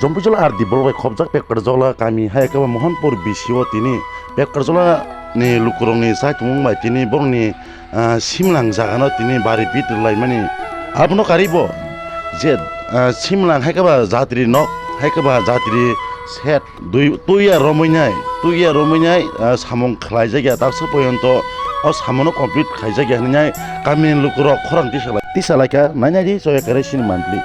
জম্পুজলা আর দিবলবাই খবজাক পেককারজলা কামি হায়াকাবা মোহনপুর বিসিও তিনি পেককারজলা ni lukurong ni sai tumung bai tini borong ni simlang jagano tini bari bit lai mani abno karibo je simlang haikaba jatri nok haikaba jatri set tuya romoinai samong khlai jagya tapse poyonto o samono complete khai jagya hnai kami lukurok khorang tisala ka nanya ji soya kare sin mantli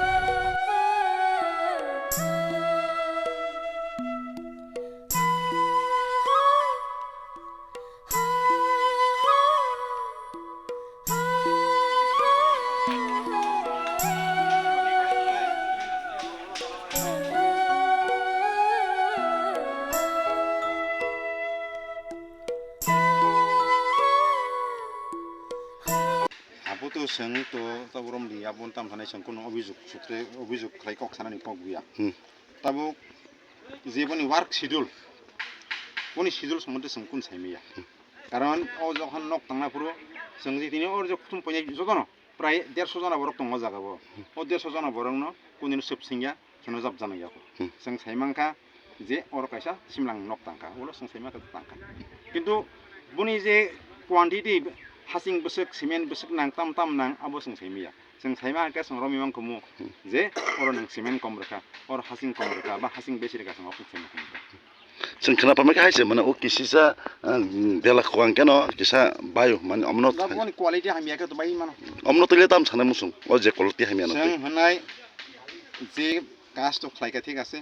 আবুতো সেং তো তাবরম দি আবুন তাম থানাই Seng কোনো অভিযোগ খাই cock সানানি cock বিয়া তাবো যেবনি ওয়ার্ক শিডিউল কোনি শিডিউল সম্বন্ধে সেং কোন সাইমিয়া কারণ ও যখন নক তাংনা পুরো সেং যে তিনি ওর যে প্রথম পয়সা যতন প্রায় 150 জন বরক দङ জাগাবো ও 150 জন বরং কোনিনো সেপসিংয়া সেনো জাব জানাইয়া সেং সাইমাংকা যে ওর কাইসা সিমলাং নক তাংকা ওলো সেং সাইমাকা তাংকা কিন্তু বনি যে quantity hasing besek simen besek nang tam nang abo sing saimia sing saima ka sing romi mang kumu je oro nang simen kom reka or hasing kom reka ba hasing besi reka sing opuk sing sing kenapa mereka haise mana o kisisa dela khwang keno kisa bayo man omno da boni quality hamia ka to bai mano omno tile tam sana musung o je quality hamia no sing hanai je কাস্ট তো খাইকা ঠিক আছে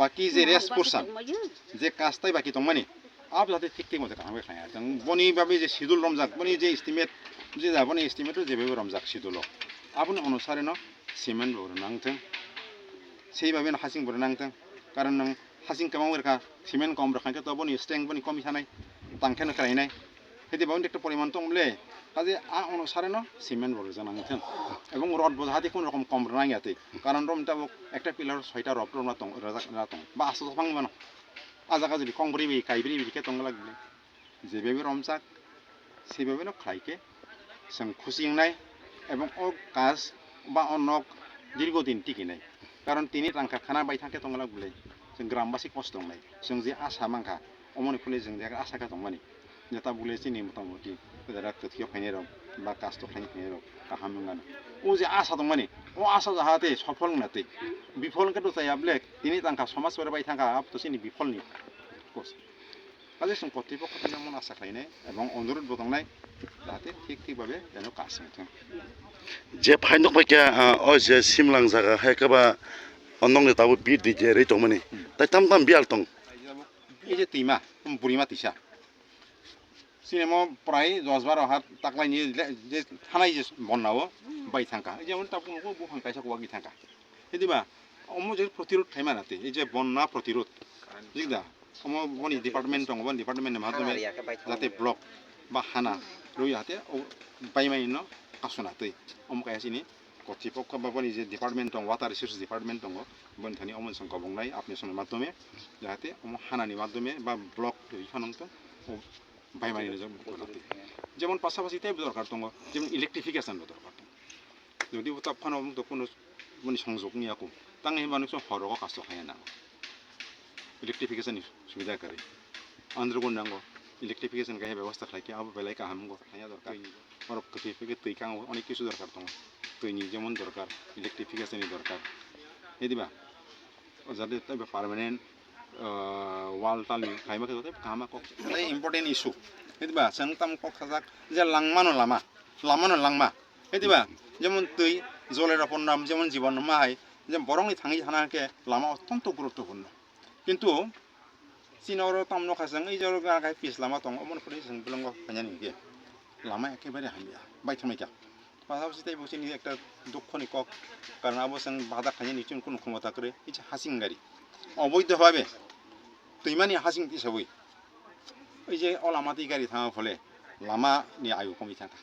বাকি যে rest portion যে কাস্টই বাকি তংমানি आप जाते ठीक मत काम खाया जों बनि बाबे जे शिड्यूल रमजाक बनि जे एस्टिमेट जे जाबनि एस्टिमेट जेबे रमजाक शिड्यूल आपनि अनुसारे न सिमेन्ट बर नांथों सेइ बाबे हासिं बर नांथों कारण नों हासिं कमाव रखा सिमेन्ट कम रखांके तो बनि स्ट्रेंथ बनि कमी थानाय तांखेन करायनाय हेदि बाउन एकटा परिमाण तंले काजे आ अनुसारे न सिमेन्ट बर जानांथों এবং রড বোঝাতে কোন রকম কম রাঙাতে কারণ রমটা একটা পিলার 6টা রড রমনা তং রাজা তং বা আসো ফাং মানো আজাকা যদি কংব্রি বি কাইব্রি বিকে তং লাগলে যেভাবে রমজাক সেভাবে ন খাইকে जों খুশিংনাই এবং ও কাজ বা অনক দীর্ঘদিন টিকিনাই কারণ তিনি টাঙ্কা খানা বাই থাকে তং লাগলে जों গ্রামবাসী কষ্ট নাই जों যে আশা মাংখা অমনি ফুলে जों যে আশাকা দংমানি নেতা বুলে চিনি মোটামুটি যারা তথিয় ফাইনে রম বা কাস্ট ফাইনে ফাইনে রম কাহাম গান ও যে আশা দংমানি ও আশা যাহাতে সফল নাতে বিফলকে তো চাইয়াবলে তিনি টাঙ্কা সমাজ করে বাই থাকা আপ তো চিনি বিফলনি কোর্স কাজে जों কর্তৃপক্ষ যেমন আশা খাইনাই এবং অনুরোধ বদংনাই যাতে ঠিকভাবে যেন কাজ হতো je phainok paikya o je simlang jaga haikaba onongni tabu bit di je rei tongmani tai tam bial tong এই যে তিমা বুড়িমা তিসা সিনেমা প্রায় 10-12 হাত তাকলাই নিয়ে যে থানায় যে বন্যাও বাই থাকা যেমন তাপু বুহাং কাইসা কোয়াগি থাকা হেদিবা অমো যে প্রতিরোধ থাইমা নাতে এই যে বন্যা প্রতিরোধ জিগদা অমো বনি ডিপার্টমেন্ট দङ বনি ডিপার্টমেন্টের মাধ্যমে যাতে ব্লক বা হানা রই হাতে বাইমাই ন কাসনাতে অমো কাইসিনি কর্তৃপক্ষ বা বনি যে ডিপার্টমেন্ট দङ ওয়াটার রিসোর্স ডিপার্টমেন্ট দङ বনি থানি অমো সং কবংনাই আপনি সঙ্গে মাধ্যমে যাতে অমো হানানি মাধ্যমে বা ব্লক রিফানংতো বাইমাই নজম করতে যেমন পাশাপাশি তাই দরকার দङ যেমন ইলেকট্রিফিকেশন দরকার যদি ওটা ফানো তো কোনো বনি সংযোগ নিয়াকো তাঙ্গে মানুষ হরক কাস্ট খায় না इलेक्ट्रिफिकेशन सुविधा करे अंडरग्राउंड नांगो इलेक्ट्रिफिकेशन का व्यवस्था खालाय अब बेलाय का हमगो खाया दरकार और कतिफिके तैकांगो अनेक किछु दरकार दङ तैनि जेमन दरकार इलेक्ट्रिफिकेशन दरकार हेदिबा जाते तबे पार्मानेंट वाल तालनि खायमा खते कामा कक नै इम्पोर्टेन्ट इशू हेदिबा जों ताम कक साजाक जे लांमानो लामा हेदिबा जेमन तै जलेर पन्नाम जेमन जीवन माहाय जे बरंनि थाङि थानाके लामा अत्यন্ত गुरुत्वपूर्ण কিন্তু চিনৰ তামনো খাসং এই জৰ গায় পিছ লামা তং অমন ফুলি जों বলঙ্গ ফাইনানি গে লামা একেবারে হামিয়া বাইথমাইকা পাশাপাশি তাই বসে নি একটা দুঃখনি কক কারণ আবো जों বাধা খাইনি নিচুন কোন ক্ষমতা করে এই হাসিং গাড়ি অবৈধভাবে তৈমানি হাসিং হিসাबै এই যে অলামাতি গাড়ি থাকা ফলে লামা নি আয়ু কমি থাকা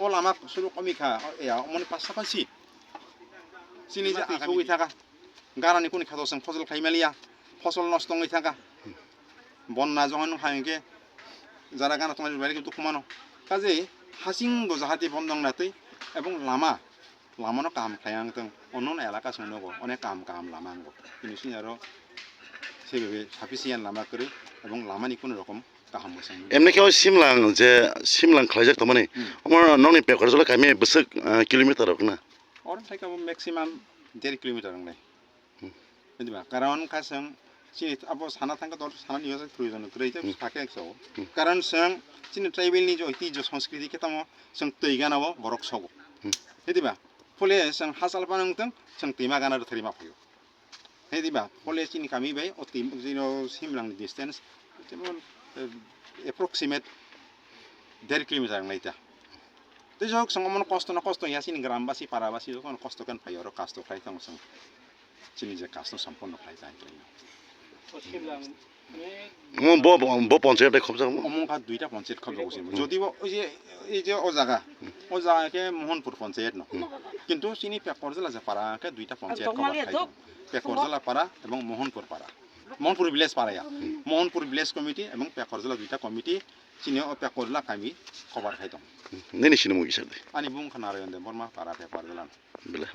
ও লামা শুরু কমি খা এয়া অমন পাশাপাশি চিনি যে আগুই থাকা গারানি কোন খাদো जों ফসল খাইমালিয়া ফসল নষ্ট হয়ে থাকা বন্যা যখন হাইকে যারা গানা তোমার বাড়ি কিন্তু কমানো কাজে হাসিং জাহাতে বন্ধং নাতে এবং লামা লামানো কাম খায়াং তং অন্য এলাকা সঙ্গে অনেক কাম লামাঙ্গো কিন্তু সিনারো সেভাবে সাফিসিয়েন্ট লামা করে এবং লামানি কোনো রকম কাহাম মোসাং এমনি কেউ সিমলাং খাইজাক তো মানে আমার ননি পেপার জলা কামি বসে কিলোমিটার হোক না और थाइका मैक्सिमाम 1.5 किलोमीटर নাই বুঝবা কারণ কাসং চিনি আবো সানা থাকা দর সানা নিয়ে প্রয়োজন গ্রেইতে থাকে একসো কারণ সং চিনি ট্রাইবেলনি যে ঐতিহ্য সংস্কৃতি কেতামো সং তৈগানাবো বরক সগো বুঝবা ফলে সং হাসাল পানংতং সং তিমা গানার থরিমা ফিও বুঝবা ফলে চিনি কামি বাই ও তিম জিনো সিমলাং ডিস্টেন্স যেমন এপ্রক্সিমেট 1.5 kilometre নাইতা Jadi jauh sang omong kosto ya sini gerambasi parabasi itu kan kosto kan payor kasto fly tang sang sini je kasto sampun no fly tang ini. bo panchayat খবজাক omong ka duita panchayat খবজাক usin. Jadi bo এই যে ও জায়গা ke Mohanpur panchayat no. কিন্তু sini পেকরজলা যে পারা ke দুইটা পঞ্চায়েত খবর খাই. পেকরজলা পারা এবং মোহনপুর পারা. মোহনপুর ভিলেজ পারা ya. মোহনপুর ভিলেজ কমিটি এবং পেকরজলা দুইটা committee sini o pekorla kami খবর খাইতাম নেনি সিনেমা গিসার ani bung kana rayonde borma para pekorjala বেলা